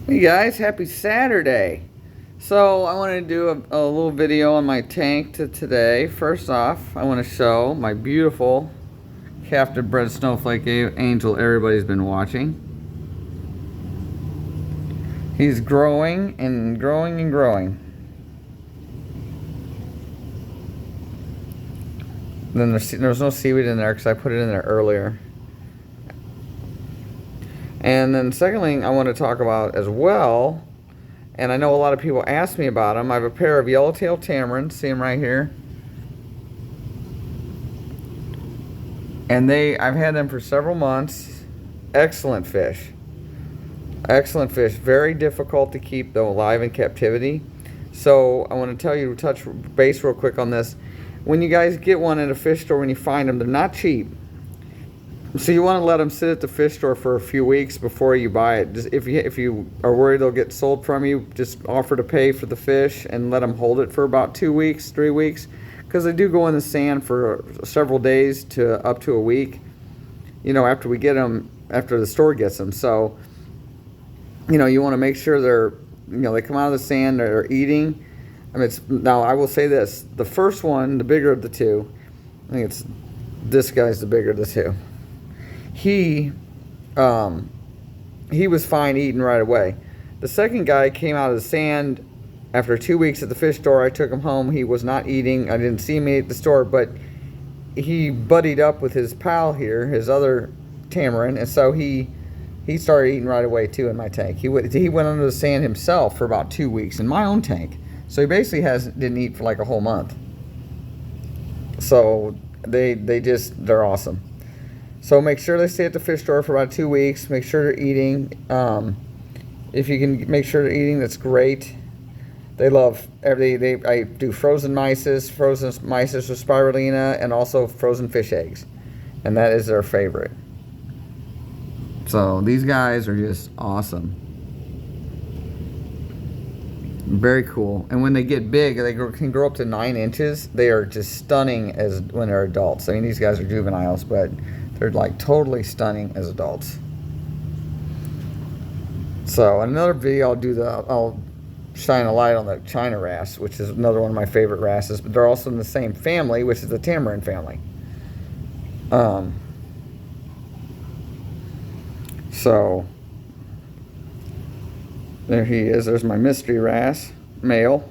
Hey guys, happy Saturday. So I wanted to do a little video on my tank today. First off, I want to show my beautiful captive bred snowflake angel everybody's been watching. He's growing and growing and growing. Then there's no seaweed in there because I put it in there earlier. And then secondly, I want to talk about as well, and I know a lot of people ask me about them. I have a pair of yellow tail tamarins, see them right here. And I've had them for several months. Excellent fish. Excellent fish. Very difficult to keep though alive in captivity. So I want to tell you, touch base real quick on this. When you guys get one at a fish store, when you find them, they're not cheap. So you want to let them sit at the fish store for a few weeks before you buy it. Just if you are worried they'll get sold from you, just offer to pay for the fish and let them hold it for about 2 weeks, 3 weeks, because they do go in the sand for several days to up to a week. You know, after we get them, after the store gets them. So, you know, you want to make sure they come out of the sand, they're eating. I mean, now I will say this: the first one, the bigger of the two, I think it's this guy's the bigger of the two. He was fine eating right away. The second guy came out of the sand after 2 weeks at the fish store. I took him home. He was not eating. I didn't see him eat at the store, but he buddied up with his pal here, his other tamarin, and so he started eating right away too in my tank. He went under the sand himself for about 2 weeks in my own tank. So he basically didn't eat for like a whole month. So they're awesome. So make sure they stay at the fish store for about 2 weeks. Make sure they're eating. If you can make sure they're eating, that's great. They love I do frozen mysis with spirulina, and also frozen fish eggs, and that is their favorite. So these guys are just awesome. Very cool. And when they get big, they can grow up to 9 inches. They are just stunning as when they're adults. I mean, these guys are juveniles, but they're like totally stunning as adults. So in another video, I'll shine a light on the China wrasse, which is another one of my favorite wrasses, but they're also in the same family, which is the tamarin family. So there he is. There's my mystery wrasse, male.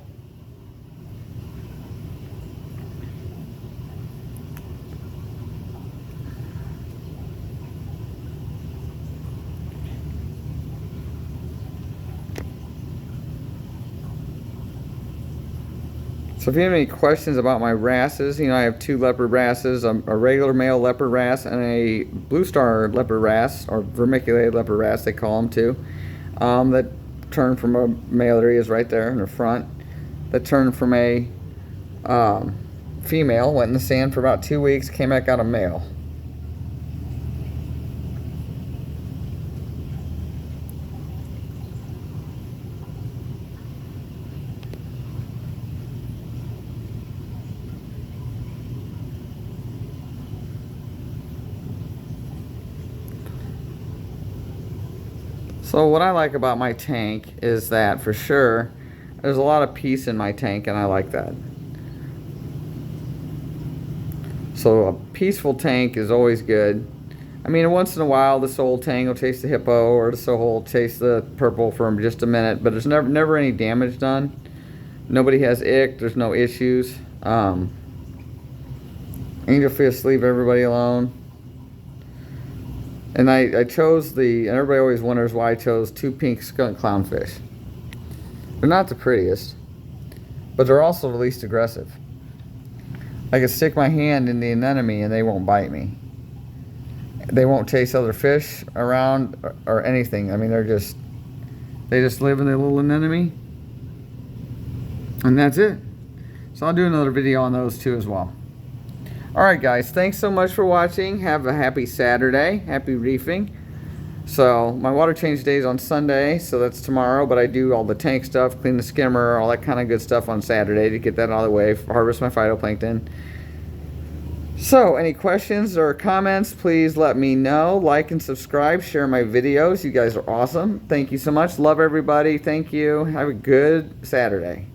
So if you have any questions about my wrasses, you know, I have 2 leopard wrasses, a regular male leopard wrasse and a blue star leopard wrasse, or vermiculated leopard wrasse they call them too, that turned from a male. There he is right there in the front. That turned from a female, went in the sand for about 2 weeks, came back out a male. So what I like about my tank is that for sure there's a lot of peace in my tank, and I like that. So a peaceful tank is always good. I mean, once in a while the soul tang will chase the hippo, or the soul will chase the purple for just a minute, but there's never any damage done. Nobody has ick, there's no issues. Angelfish leave everybody alone. And I chose and everybody always wonders why I chose 2 pink skunk clownfish. They're not the prettiest, but they're also the least aggressive. I can stick my hand in the anemone and they won't bite me. They won't chase other fish around or anything. I mean, they just live in their little anemone, and that's it. So I'll do another video on those too as well. Alright guys, thanks so much for watching. Have a happy Saturday. Happy reefing. So my water change day is on Sunday, so that's tomorrow, but I do all the tank stuff, clean the skimmer, all that kind of good stuff on Saturday to get that out of the way, harvest my phytoplankton. So, any questions or comments, please let me know. Like and subscribe, share my videos. You guys are awesome. Thank you so much. Love everybody. Thank you. Have a good Saturday.